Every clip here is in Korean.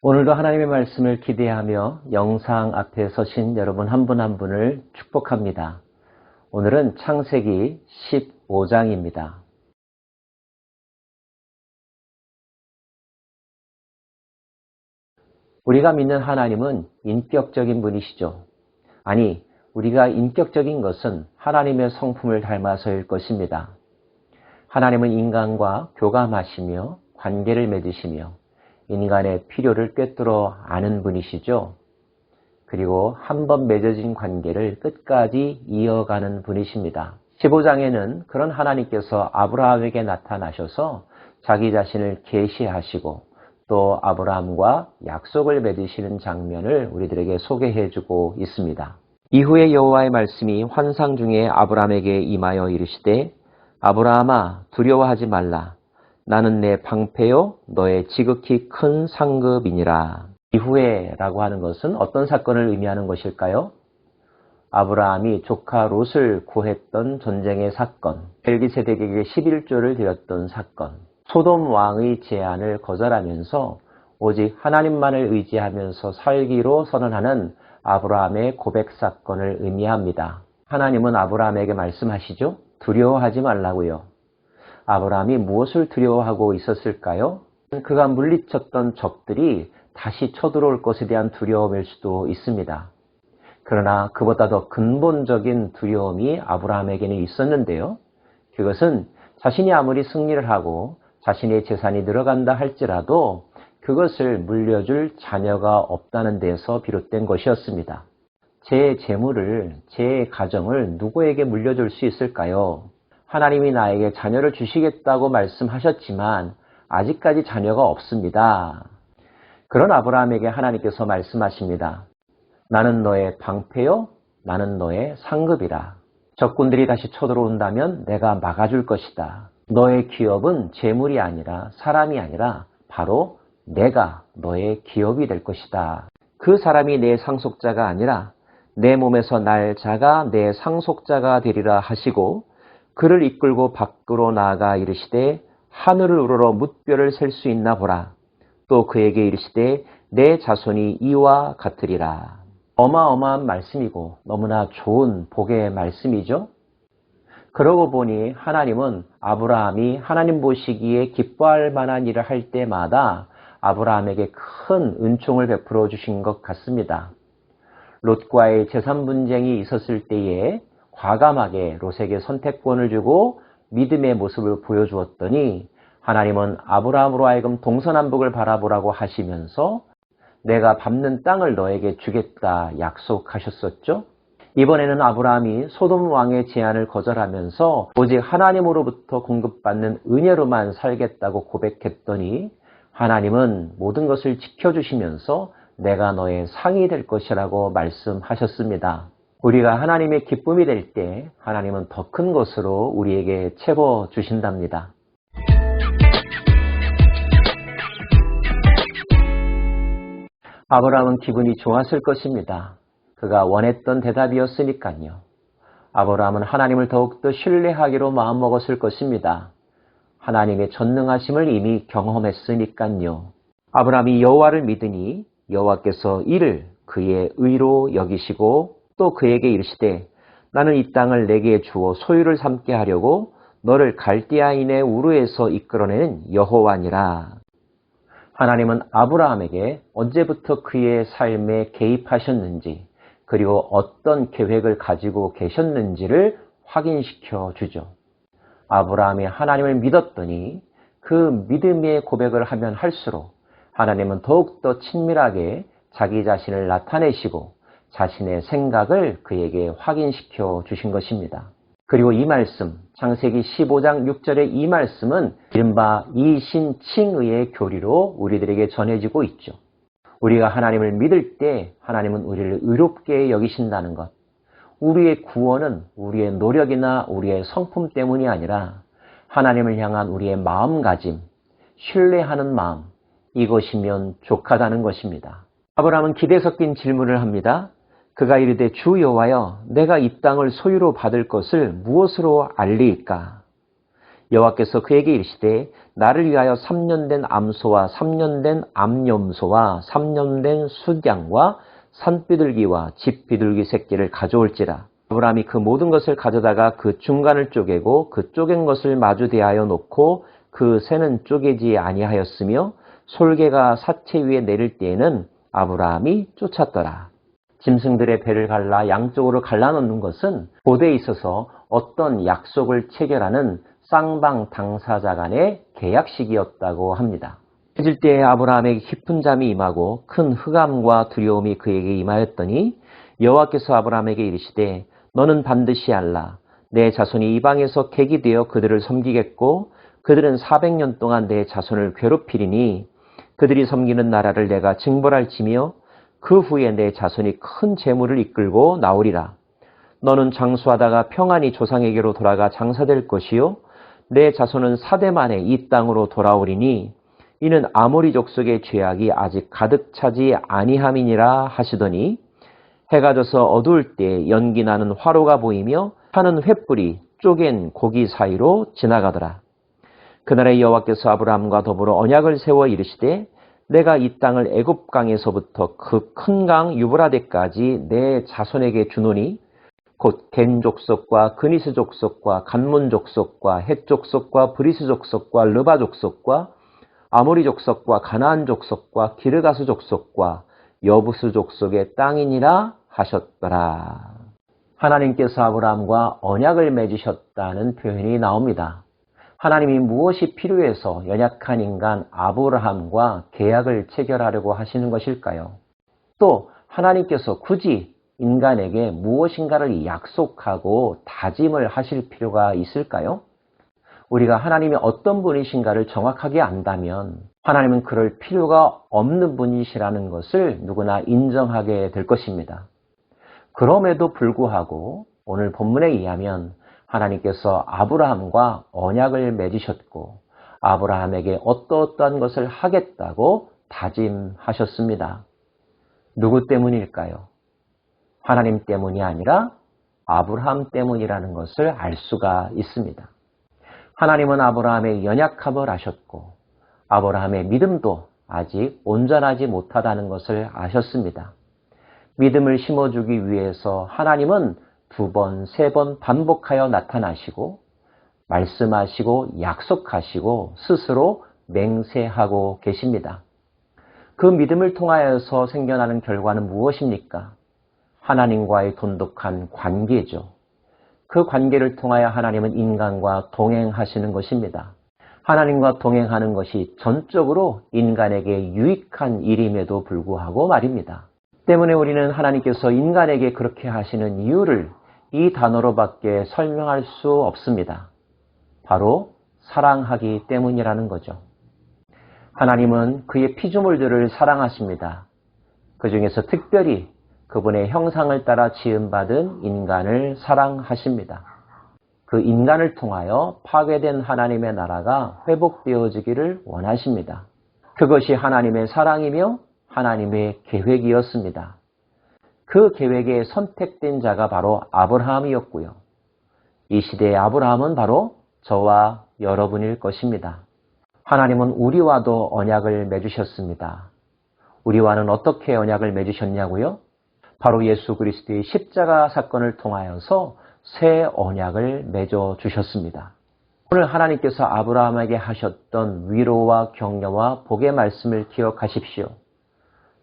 오늘도 하나님의 말씀을 기대하며 영상 앞에 서신 여러분 한 분 한 분을 축복합니다. 오늘은 창세기 15장입니다. 우리가 믿는 하나님은 인격적인 분이시죠. 아니, 우리가 인격적인 것은 하나님의 성품을 닮아서일 것입니다. 하나님은 인간과 교감하시며 관계를 맺으시며 인간의 필요를 꿰뚫어 아는 분이시죠. 그리고 한번 맺어진 관계를 끝까지 이어가는 분이십니다. 15장에는 그런 하나님께서 아브라함에게 나타나셔서 자기 자신을 계시하시고 또 아브라함과 약속을 맺으시는 장면을 우리들에게 소개해주고 있습니다. 이후에 여호와의 말씀이 환상 중에 아브라함에게 임하여 이르시되 아브라함아 두려워하지 말라. 나는 내 방패요 너의 지극히 큰 상급이니라. 이후에 라고 하는 것은 어떤 사건을 의미하는 것일까요? 아브라함이 조카 롯을 구했던 전쟁의 사건, 멜기세덱에게 11조를 드렸던 사건, 소돔 왕의 제안을 거절하면서 오직 하나님만을 의지하면서 살기로 선언하는 아브라함의 고백 사건을 의미합니다. 하나님은 아브라함에게 말씀하시죠? 두려워하지 말라고요. 아브라함이 무엇을 두려워하고 있었을까요? 그가 물리쳤던 적들이 다시 쳐들어올 것에 대한 두려움일 수도 있습니다. 그러나 그보다 더 근본적인 두려움이 아브라함에게는 있었는데요. 그것은 자신이 아무리 승리를 하고 자신의 재산이 늘어간다 할지라도 그것을 물려줄 자녀가 없다는 데서 비롯된 것이었습니다. 제 재물을, 제 가정을 누구에게 물려줄 수 있을까요? 하나님이 나에게 자녀를 주시겠다고 말씀하셨지만 아직까지 자녀가 없습니다. 그런 아브라함에게 하나님께서 말씀하십니다. 나는 너의 방패요, 나는 너의 상급이라. 적군들이 다시 쳐들어온다면 내가 막아줄 것이다. 너의 기업은 재물이 아니라 사람이 아니라 바로 내가 너의 기업이 될 것이다. 그 사람이 내 상속자가 아니라 내 몸에서 날 자가 내 상속자가 되리라 하시고 그를 이끌고 밖으로 나아가 이르시되 하늘을 우러러 뭇별을 셀 수 있나 보라. 또 그에게 이르시되 내 자손이 이와 같으리라. 어마어마한 말씀이고 너무나 좋은 복의 말씀이죠. 그러고 보니 하나님은 아브라함이 하나님 보시기에 기뻐할 만한 일을 할 때마다 아브라함에게 큰 은총을 베풀어 주신 것 같습니다. 롯과의 재산 분쟁이 있었을 때에 과감하게 롯에게 선택권을 주고 믿음의 모습을 보여주었더니 하나님은 아브라함으로 하여금 동서남북을 바라보라고 하시면서 내가 밟는 땅을 너에게 주겠다 약속하셨었죠. 이번에는 아브라함이 소돔 왕의 제안을 거절하면서 오직 하나님으로부터 공급받는 은혜로만 살겠다고 고백했더니 하나님은 모든 것을 지켜주시면서 내가 너의 상이 될 것이라고 말씀하셨습니다. 우리가 하나님의 기쁨이 될 때 하나님은 더 큰 것으로 우리에게 채워 주신답니다. 아브라함은 기분이 좋았을 것입니다. 그가 원했던 대답이었으니까요. 아브라함은 하나님을 더욱더 신뢰하기로 마음먹었을 것입니다. 하나님의 전능하심을 이미 경험했으니까요. 아브라함이 여호와를 믿으니 여호와께서 이를 그의 의로 여기시고 또 그에게 이르시되 나는 이 땅을 내게 주어 소유를 삼게 하려고 너를 갈대아인의 우르에서 이끌어내는 여호와니라. 하나님은 아브라함에게 언제부터 그의 삶에 개입하셨는지 그리고 어떤 계획을 가지고 계셨는지를 확인시켜 주죠. 아브라함이 하나님을 믿었더니 그 믿음의 고백을 하면 할수록 하나님은 더욱더 친밀하게 자기 자신을 나타내시고 자신의 생각을 그에게 확인시켜 주신 것입니다. 그리고 이 말씀, 창세기 15장 6절의 이 말씀은 이른바 이신칭의의 교리로 우리들에게 전해지고 있죠. 우리가 하나님을 믿을 때 하나님은 우리를 의롭게 여기신다는 것. 우리의 구원은 우리의 노력이나 우리의 성품 때문이 아니라 하나님을 향한 우리의 마음가짐, 신뢰하는 마음, 이것이면 족하다는 것입니다. 아브라함은 기대 섞인 질문을 합니다. 그가 이르되 주 여호와여 내가 이 땅을 소유로 받을 것을 무엇으로 알리이까? 여호와께서 그에게 이르시되 나를 위하여 3년 된 암소와 3년 된 암염소와 3년 된 숫양과 산비둘기와 집비둘기 새끼를 가져올지라. 아브라함이 그 모든 것을 가져다가 그 중간을 쪼개고 그 쪼갠 것을 마주 대하여 놓고 그 새는 쪼개지 아니하였으며 솔개가 사체 위에 내릴 때에는 아브라함이 쫓았더라. 짐승들의 배를 갈라 양쪽으로 갈라놓는 것은 고대에 있어서 어떤 약속을 체결하는 쌍방 당사자 간의 계약식이었다고 합니다. 해질 때에 아브라함에게 깊은 잠이 임하고 큰 흑암과 두려움이 그에게 임하였더니 여호와께서 아브라함에게 이르시되 너는 반드시 알라. 내 자손이 이방에서 객이 되어 그들을 섬기겠고 그들은 400년 동안 내 자손을 괴롭히리니 그들이 섬기는 나라를 내가 징벌할지며 그 후에 내 자손이 큰 재물을 이끌고 나오리라. 너는 장수하다가 평안히 조상에게로 돌아가 장사될 것이요 내 자손은 4대 만에 이 땅으로 돌아오리니 이는 아모리 족속의 죄악이 아직 가득 차지 아니함이니라 하시더니 해가 져서 어두울 때 연기 나는 화로가 보이며 타는 횃불이 쪼갠 고기 사이로 지나가더라. 그날에 여호와께서 아브라함과 더불어 언약을 세워 이르시되 내가 이 땅을 애굽 강에서부터 그 큰 강 유브라데까지 내 자손에게 주노니 곧 겐 족속과 그니스 족속과 간문 족속과 헷 족속과 브리스 족속과 르바 족속과 아모리 족속과 가나안 족속과 기르가스 족속과 여부스 족속의 땅이니라 하셨더라. 하나님께서 아브라함과 언약을 맺으셨다는 표현이 나옵니다. 하나님이 무엇이 필요해서 연약한 인간 아브라함과 계약을 체결하려고 하시는 것일까요? 또 하나님께서 굳이 인간에게 무엇인가를 약속하고 다짐을 하실 필요가 있을까요? 우리가 하나님이 어떤 분이신가를 정확하게 안다면 하나님은 그럴 필요가 없는 분이시라는 것을 누구나 인정하게 될 것입니다. 그럼에도 불구하고 오늘 본문에 의하면 하나님께서 아브라함과 언약을 맺으셨고 아브라함에게 어떠한 것을 하겠다고 다짐하셨습니다. 누구 때문일까요? 하나님 때문이 아니라 아브라함 때문이라는 것을 알 수가 있습니다. 하나님은 아브라함의 연약함을 아셨고 아브라함의 믿음도 아직 온전하지 못하다는 것을 아셨습니다. 믿음을 심어주기 위해서 하나님은 2번, 3번 반복하여 나타나시고 말씀하시고 약속하시고 스스로 맹세하고 계십니다. 그 믿음을 통하여서 생겨나는 결과는 무엇입니까? 하나님과의 돈독한 관계죠. 그 관계를 통하여 하나님은 인간과 동행하시는 것입니다. 하나님과 동행하는 것이 전적으로 인간에게 유익한 일임에도 불구하고 말입니다. 때문에 우리는 하나님께서 인간에게 그렇게 하시는 이유를 이 단어로밖에 설명할 수 없습니다. 바로 사랑하기 때문이라는 거죠. 하나님은 그의 피조물들을 사랑하십니다. 그 중에서 특별히 그분의 형상을 따라 지음받은 인간을 사랑하십니다. 그 인간을 통하여 파괴된 하나님의 나라가 회복되어지기를 원하십니다. 그것이 하나님의 사랑이며 하나님의 계획이었습니다. 그 계획에 선택된 자가 바로 아브라함이었고요. 이 시대의 아브라함은 바로 저와 여러분일 것입니다. 하나님은 우리와도 언약을 맺으셨습니다. 우리와는 어떻게 언약을 맺으셨냐고요? 바로 예수 그리스도의 십자가 사건을 통하여서 새 언약을 맺어 주셨습니다. 오늘 하나님께서 아브라함에게 하셨던 위로와 격려와 복의 말씀을 기억하십시오.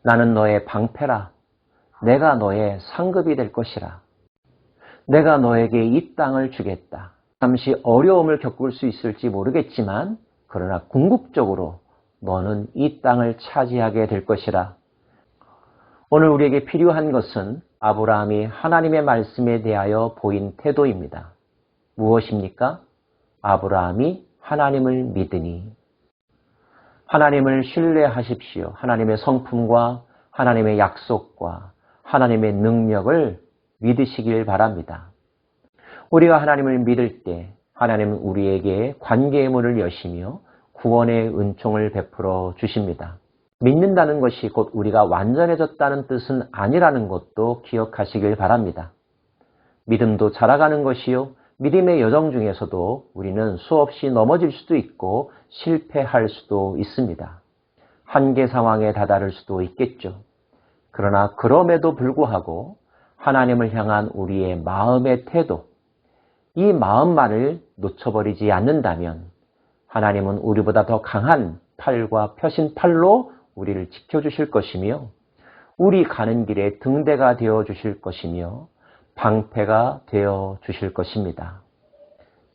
나는 너의 방패라. 내가 너의 상급이 될 것이라. 내가 너에게 이 땅을 주겠다. 잠시 어려움을 겪을 수 있을지 모르겠지만 그러나 궁극적으로 너는 이 땅을 차지하게 될 것이라. 오늘 우리에게 필요한 것은 아브라함이 하나님의 말씀에 대하여 보인 태도입니다. 무엇입니까? 아브라함이 하나님을 믿으니. 하나님을 신뢰하십시오. 하나님의 성품과 하나님의 약속과 하나님의 능력을 믿으시길 바랍니다. 우리가 하나님을 믿을 때 하나님은 우리에게 관계의 문을 여시며 구원의 은총을 베풀어 주십니다. 믿는다는 것이 곧 우리가 완전해졌다는 뜻은 아니라는 것도 기억하시길 바랍니다. 믿음도 자라가는 것이요 믿음의 여정 중에서도 우리는 수없이 넘어질 수도 있고 실패할 수도 있습니다. 한계 상황에 다다를 수도 있겠죠. 그러나 그럼에도 불구하고 하나님을 향한 우리의 마음의 태도, 이 마음만을 놓쳐버리지 않는다면 하나님은 우리보다 더 강한 팔과 펴신 팔로 우리를 지켜주실 것이며 우리 가는 길에 등대가 되어주실 것이며 방패가 되어주실 것입니다.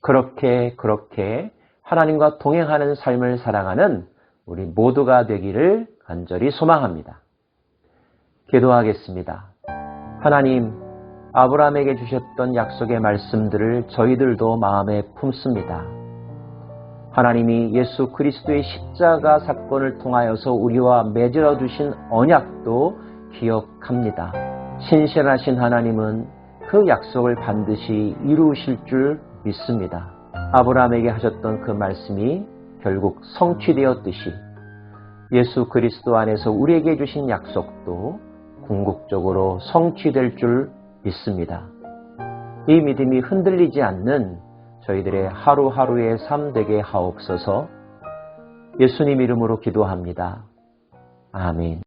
그렇게 하나님과 동행하는 삶을 살아가는 우리 모두가 되기를 간절히 소망합니다. 기도하겠습니다. 하나님, 아브라함에게 주셨던 약속의 말씀들을 저희들도 마음에 품습니다. 하나님이 예수 그리스도의 십자가 사건을 통하여서 우리와 맺어 주신 언약도 기억합니다. 신실하신 하나님은 그 약속을 반드시 이루실 줄 믿습니다. 아브라함에게 하셨던 그 말씀이 결국 성취되었듯이 예수 그리스도 안에서 우리에게 주신 약속도 궁극적으로 성취될 줄 믿습니다. 이 믿음이 흔들리지 않는 저희들의 하루하루의 삶 되게 하옵소서. 예수님 이름으로 기도합니다. 아멘.